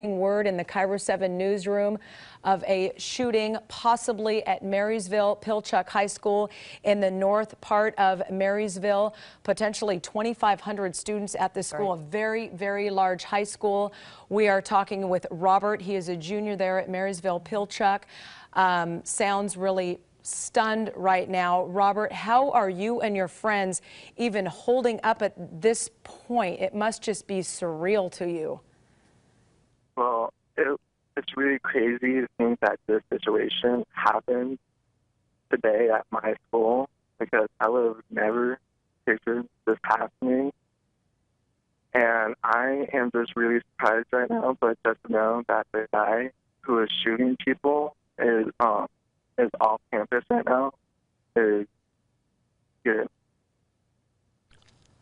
Word in the Cairo 7 newsroom of a shooting possibly at Marysville Pilchuck High School in the north part of Marysville. Potentially 2,500 students at this school, a very, very large high school. We are talking with Robert. He is a junior there at Marysville Pilchuck. Sounds really stunned right now. Robert, how are you and your friends even holding up at this point? It must just be surreal to you. Well, it's really crazy to think that this situation happened today at my school, because I would have never pictured this happening. And I am just really surprised right now, but just to know that the guy who is shooting people is off campus right now is good.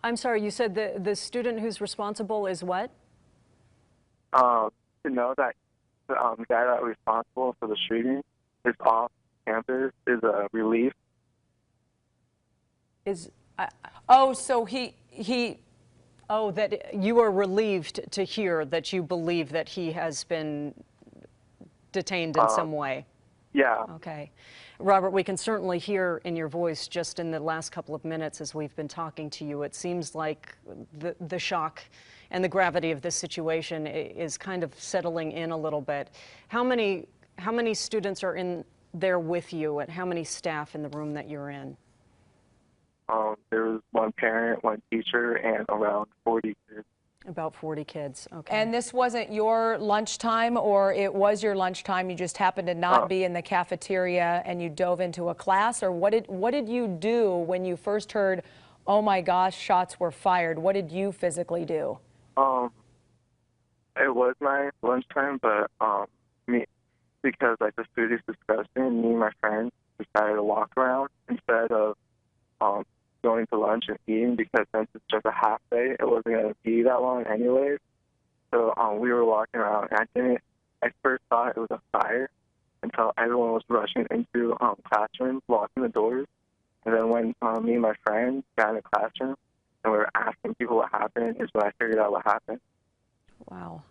I'm sorry, you said the student who's responsible is what? To know that the guy that was responsible for the shooting is off campus is a relief. That you are relieved to hear that you believe that he has been detained in some way. Yeah. Okay. Robert, we can certainly hear in your voice just in the last couple of minutes as we've been talking to you, it seems like the shock and the gravity of this situation is kind of settling in a little bit. How many students are in there with you, and how many staff in the room that you're in? There was one parent, one teacher, and around 40 kids. About 40 kids, okay. And this wasn't your lunchtime, or it was your lunchtime, you just happened to not be in the cafeteria and you dove into a class? Or what did you do when you first heard, oh my gosh, shots were fired? What did you physically do? It was my lunchtime, but because like the food is disgusting, me and my friends decided to walk around instead of going to lunch and eating, because since it's just a half day, it wasn't going to be that long anyways. So we were walking around, and I first thought it was a fire until everyone was rushing into classrooms, locking the doors. And then when me and my friends got in the classroom and we were asking people what happened, is when I figured out what happened. Wow.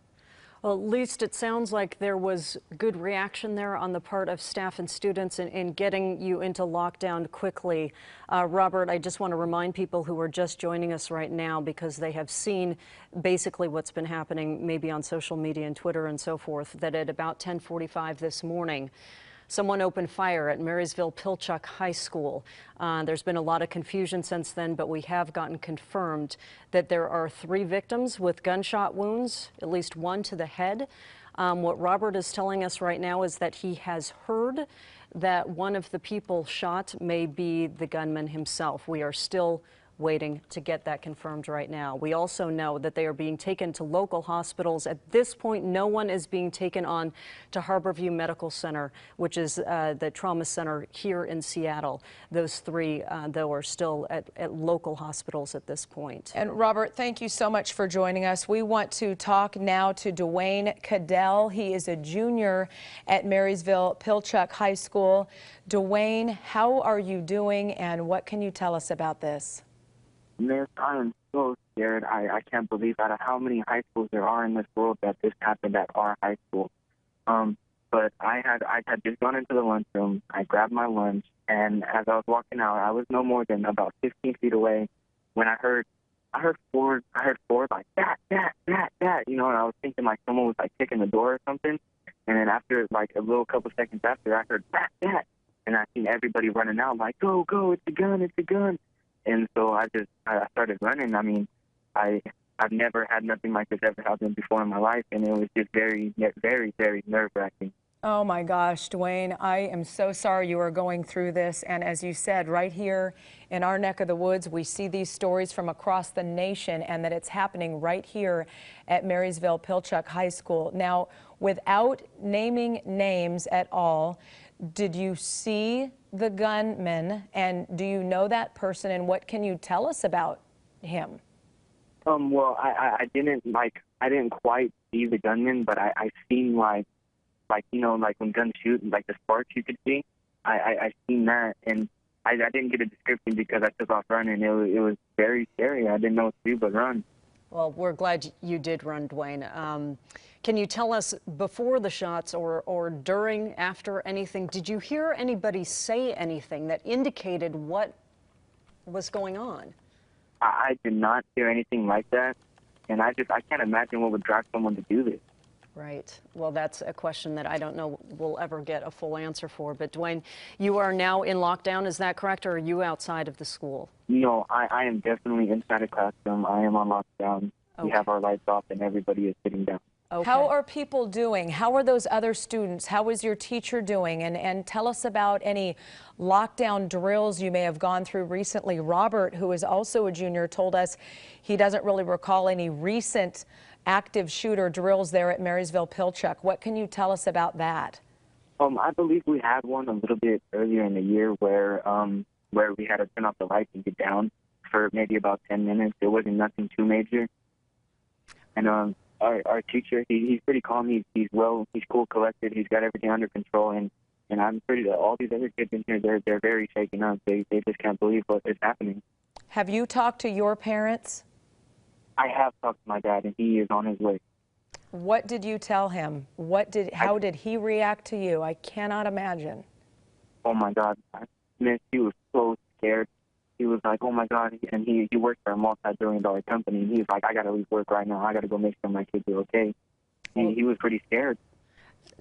Well, at least it sounds like there was good reaction there on the part of staff and students in getting you into lockdown quickly. Robert, I just want to remind people who are just joining us right now, because they have seen basically what's been happening maybe on social media and Twitter and so forth, that at about 10:45 this morning, someone opened fire at Marysville Pilchuck High School. There's been a lot of confusion since then, but we have gotten confirmed that there are 3 victims with gunshot wounds, at least 1 to the head. What Robert is telling us right now is that he has heard that one of the people shot may be the gunman himself. We are still waiting to get that confirmed right now. We also know that they are being taken to local hospitals. At this point, no one is being taken on to Harborview Medical Center, which is the trauma center here in Seattle. Those 3, though, are still at local hospitals at this point. And Robert, thank you so much for joining us. We want to talk now to Dwayne Cadell. He is a junior at Marysville Pilchuck High School. Dwayne, how are you doing, and what can you tell us about this? Miss, I am so scared. I can't believe out of how many high schools there are in this world that this happened at our high school. But I had just gone into the lunchroom. I grabbed my lunch, and as I was walking out, I was no more than about 15 feet away when I heard four like that, you know, and I was thinking like someone was like kicking the door or something. And then after like a little couple seconds after, I heard that, and I seen everybody running out like, go, it's the gun, it's the gun. And so I started running. I mean, I've never had nothing like this ever happen before in my life, and it was just very, very, very nerve-wracking. Oh my gosh, Dwayne, I am so sorry you are going through this. And as you said, right here in our neck of the woods, we see these stories from across the nation, and that it's happening right here at Marysville Pilchuck High School. Now, without naming names at all, did you see the gunman, and do you know that person, and what can you tell us about him? Well, I didn't quite see the gunman, but I seen like you know, like when guns shoot, like the sparks you could see. I seen that, and I didn't get a description because I took off running. It was very scary. I didn't know what to do but run. Well, we're glad you did run, Dwayne. Can you tell us before the shots or during, after anything, did you hear anybody say anything that indicated what was going on? I did not hear anything like that, and I can't imagine what would drive someone to do this. Right. Well, that's a question that I don't know we'll ever get a full answer for. But Dwayne, you are now in lockdown, is that correct, or are you outside of the school? No, I am definitely inside a classroom. I am on lockdown. Okay. We have our lights off, and everybody is sitting down. Okay. How are people doing? How are those other students? How is your teacher doing? And tell us about any lockdown drills you may have gone through recently. Robert, who is also a junior, told us he doesn't really recall any recent active shooter drills there at Marysville Pilchuck. What can you tell us about that? I believe we had one a little bit earlier in the year where we had to turn off the lights and get down for maybe about 10 minutes. It wasn't nothing too major. And our teacher, he's pretty calm. He's cool, collected. He's got everything under control. And I'm pretty, all these other kids in here, they're very shaken up. They just can't believe what is happening. Have you talked to your parents? I have talked to my dad, and he is on his way. What did you tell him? How did he react to you? I cannot imagine. Oh my God, he was so scared. He was like, oh my God, and he works for a multi-billion-dollar company, and he was like, I gotta leave work right now. I gotta go make sure my kids are okay. And he was pretty scared.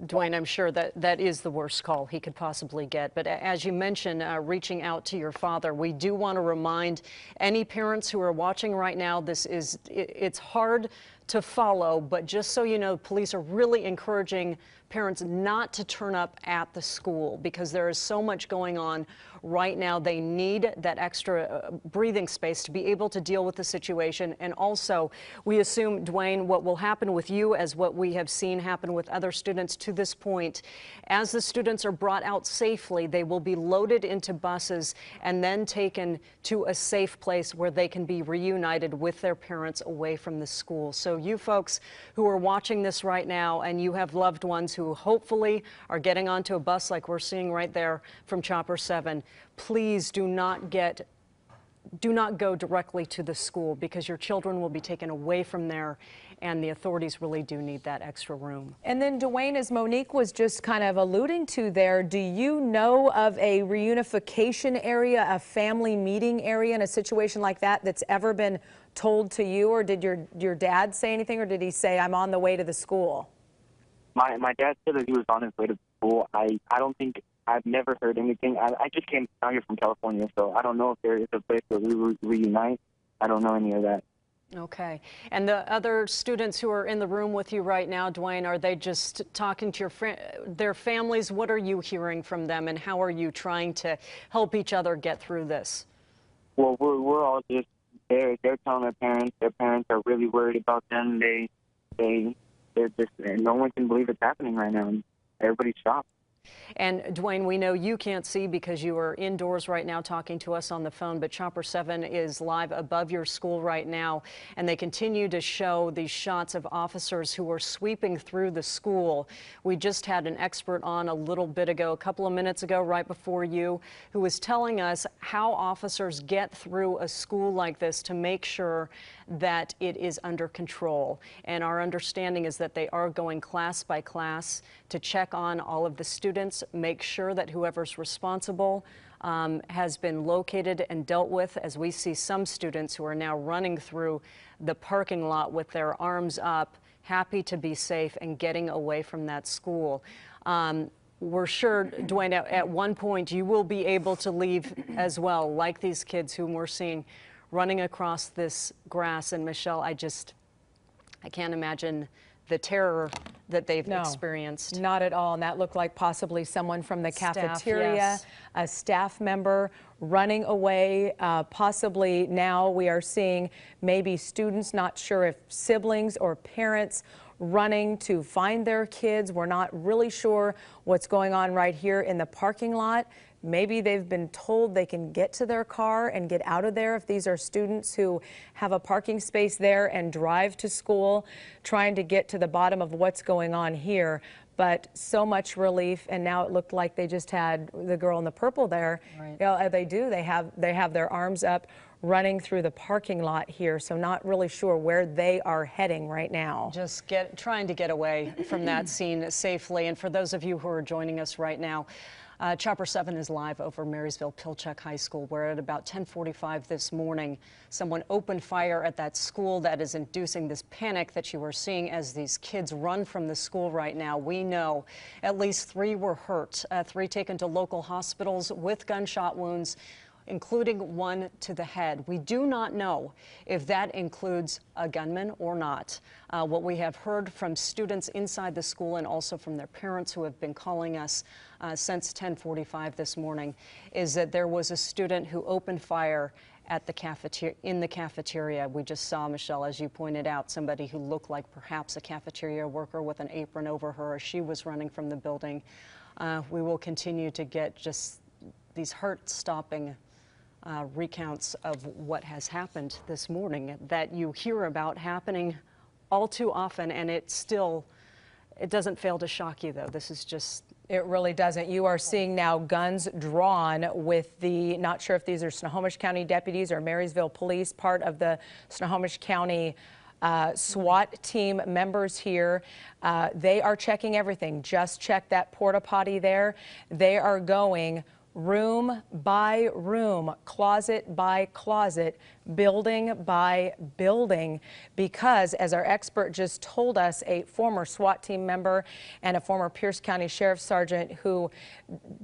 Dwayne, I'm sure that is the worst call he could possibly get. But as you mentioned, reaching out to your father, we do want to remind any parents who are watching right now, it's hard to follow, but just so you know, police are really encouraging parents not to turn up at the school because there is so much going on right now. They need that extra breathing space to be able to deal with the situation. And also, we assume, Dwayne, what will happen with you, as what we have seen happen with other students to this point, as the students are brought out safely, they will be loaded into buses and then taken to a safe place where they can be reunited with their parents away from the school. So you folks who are watching this right now and you have loved ones who hopefully are getting onto a bus like we're seeing right there from Chopper 7, please do not go directly to the school because your children will be taken away from there, and the authorities really do need that extra room. And then, Dwayne, as Monique was just kind of alluding to there, do you know of a reunification area, a family meeting area in a situation like that that's ever been told to you? Or did your dad say anything, or did he say, I'm on the way to the school? My dad said that he was on his way to school. I've never heard anything. I just came down here from California, so I don't know if there is a place where we reunite. I don't know any of that. Okay. And the other students who are in the room with you right now, Dwayne, are they just talking to their families? What are you hearing from them, and how are you trying to help each other get through this? Well, we're all just they're telling their parents. Their parents are really worried about them. They're just, no one can believe it's happening right now. Everybody's shocked. And Dwayne, we know you can't see because you are indoors right now talking to us on the phone, but Chopper 7 is live above your school right now, and they continue to show these shots of officers who are sweeping through the school. We just had an expert on a little bit ago, a couple of minutes ago, right before you, who was telling us how officers get through a school like this to make sure that it is under control. And our understanding is that they are going class by class to check on all of the students, make sure that whoever's responsible has been located and dealt with, as we see some students who are now running through the parking lot with their arms up, happy to be safe and getting away from that school. We're sure, Dwayne, at one point you will be able to leave as well, like these kids whom we're seeing running across this grass. And Michelle, I can't imagine the terror that they've experienced. Not at all. And that looked like possibly someone from the cafeteria, yes. A staff member running away. Possibly now we are seeing maybe students, not sure if siblings or parents, running to find their kids. We're not really sure what's going on right here in the parking lot. Maybe they've been told they can get to their car and get out of there if these are students who have a parking space there and drive to school, trying to get to the bottom of what's going on here. But so much relief, and now it looked like they just had the girl in the purple there. Right. You know, they do. They have their arms up, running through the parking lot here, so not really sure where they are heading right now. Just trying to get away from that scene safely. And for those of you who are joining us right now, Chopper 7 is live over Marysville-Pilchuck High School, where at about 10:45 this morning, someone opened fire at that school that is inducing this panic that you are seeing as these kids run from the school right now. We know at least 3 were hurt, 3 taken to local hospitals with gunshot wounds, including 1 to the head. We do not know if that includes a gunman or not. What we have heard from students inside the school and also from their parents who have been calling us since 10:45 this morning is that there was a student who opened fire at the in the cafeteria. We just saw, Michelle, as you pointed out, somebody who looked like perhaps a cafeteria worker with an apron over her as she was running from the building. We will continue to get just these heart-stopping recounts of what has happened this morning that you hear about happening all too often, and it doesn't fail to shock you, though. This is just... It really doesn't. You are seeing now guns drawn with the, not sure if these are Snohomish County deputies or Marysville police, part of the Snohomish County SWAT team members here. They are checking everything. Just check that porta potty there. They are going room by room, closet by closet, building by building, because as our expert just told us, a former SWAT team member and a former Pierce County Sheriff's Sergeant who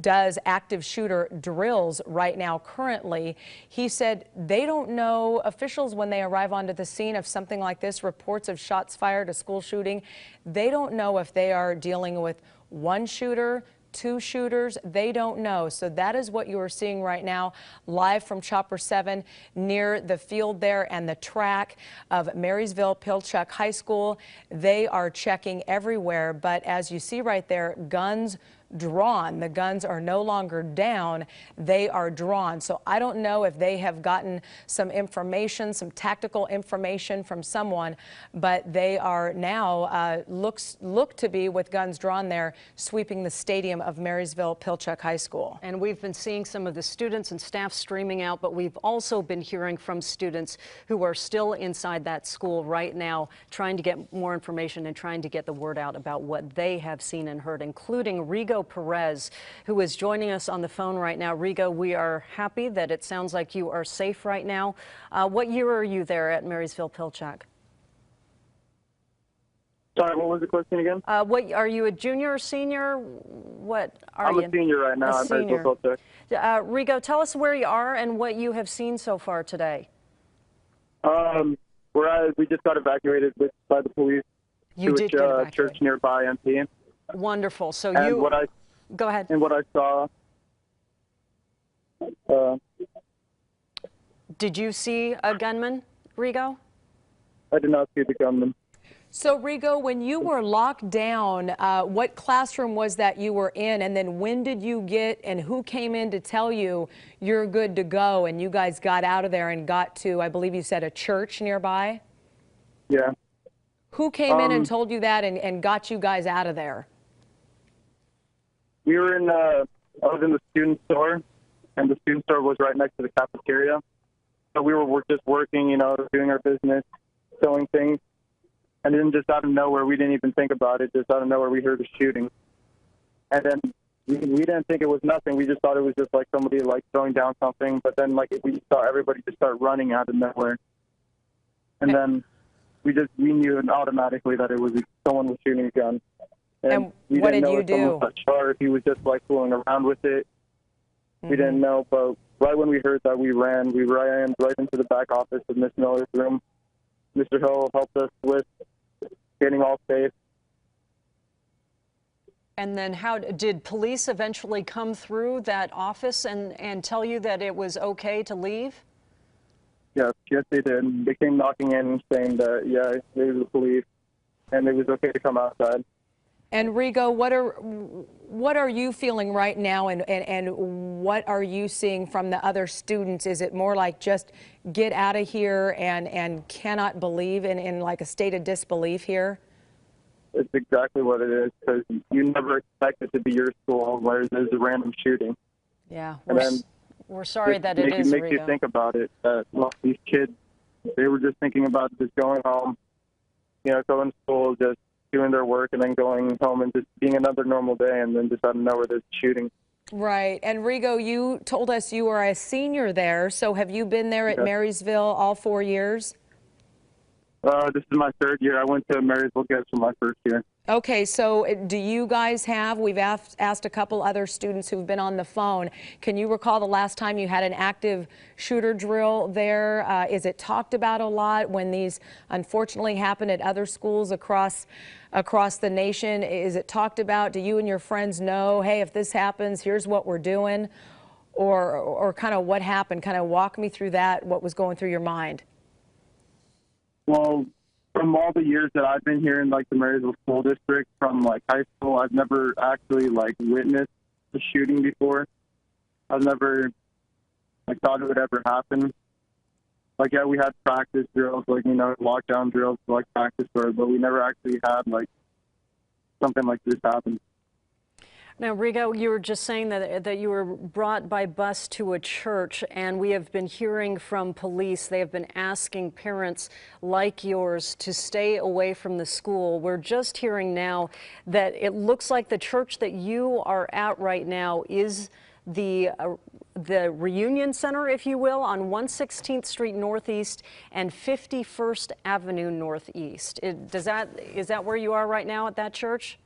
does active shooter drills right now currently, he said they don't know, officials when they arrive onto the scene of something like this, reports of shots fired, a school shooting, they don't know if they are dealing with one shooter, 2 shooters, they don't know. So that is what you are seeing right now, live from Chopper 7 near the field there and the track of Marysville-Pilchuck High School. They are checking everywhere, but as you see right there, guns drawn. The guns are no longer down, they are drawn. So I don't know if they have gotten some information, some tactical information from someone, but they are now look to be with guns drawn there, sweeping the stadium of Marysville-Pilchuck High School. And we've been seeing some of the students and staff streaming out, but we've also been hearing from students who are still inside that school right now, trying to get more information and trying to get the word out about what they have seen and heard, including Rigo Perez, who is joining us on the phone right now. Rigo, we are happy that it sounds like you are safe right now. What year are you there at Marysville-Pilchuck? Sorry, what was the question again? What are you, a junior or senior? What are you? I'm a senior right now at Marysville-Pilchuck. Rigo, tell us where you are and what you have seen so far today. We just got evacuated by the police You did get to a evacuated. church nearby, MP. Wonderful. So And you go ahead. And what I saw. Did you see a gunman, Rigo? I did not see the gunman. So Rigo, when you were locked down, what classroom was that you were in, and then when did you get, and who came in to tell you you're good to go, and you guys got out of there and got to, I believe you said, a church nearby? Yeah. Who came in and told you that and got you guys out of there? We were I was in the student store, and the student store was right next to the cafeteria. So we were just working, doing our business, selling things. And then just out of nowhere, we didn't even think about it. Just out of nowhere, we heard a shooting. And then we didn't think it was nothing. We just thought it was just like somebody throwing down something. But then we saw everybody just start running out of nowhere. And then we knew automatically that someone was shooting a gun. And what did you do? Or if he was just fooling around with it. We didn't know, but right when we heard that, we ran right into the back office of Miss Miller's room. Mr. Hill helped us with getting all safe. And then how did police eventually come through that office and tell you that it was okay to leave? Yes, they did. They came knocking in saying that, yeah, they were the police, and it was okay to come outside. And Rigo, what are you feeling right now, and what are you seeing from the other students? Is it more like just get out of here and cannot believe in like a state of disbelief here? It's exactly what it is, because you never expect it to be your school where there's a random shooting. Yeah, and then We're sorry just that it is, makes you Rigo. think about it. That these kids, they were just thinking about just going home, going to school, just doing their work, and then going home and just being another normal day, and then just out of nowhere there's shooting. Right. And Rigo, you told us you were a senior there. So have you been there at Yeah. Marysville all 4 years? This is my third year. I went to Marysville Guest for my first year. Okay, so do you guys have, we've asked a couple other students who've been on the phone, can you recall the last time you had an active shooter drill there? Is it talked about a lot when these unfortunately happen at other schools across the nation? Is it talked about? Do you and your friends know, hey, if this happens, here's what we're doing? Or kind of what happened? Kind of walk me through that, what was going through your mind? Well, from all the years that I've been here in the Marysville School District, from high school, I've never actually witnessed a shooting before. I've never thought it would ever happen. Yeah, we had practice drills, lockdown drills, practice drills, but we never actually had something like this happen. Now, Rigo, you were just saying that you were brought by bus to a church, and we have been hearing from police. They have been asking parents like yours to stay away from the school. We're just hearing now that it looks like the church that you are at right now is the reunion center, if you will, on 116th Street Northeast and 51st Avenue Northeast. Is that where you are right now at that church?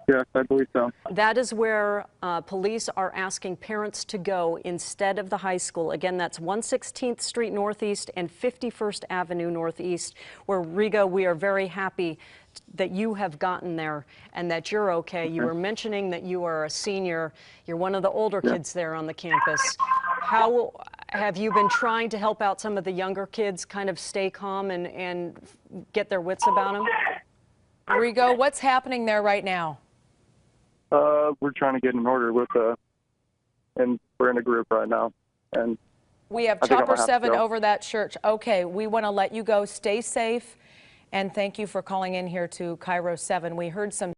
Yes, I believe so. That is where police are asking parents to go instead of the high school. Again, that's 116th Street Northeast and 51st Avenue Northeast, where, Rigo, we are very happy that you have gotten there and that you're okay. You were mentioning that you are a senior. You're one of the older kids there on the campus. How have you been trying to help out some of the younger kids kind of stay calm and get their wits about them? Rigo, what's happening there right now? We're trying to get in order and we're in a group right now. And we have I think I'm Chopper gonna have to 7 go. over that church. Okay, we want to let you go. Stay safe, and thank you for calling in here to Cairo 7. We heard some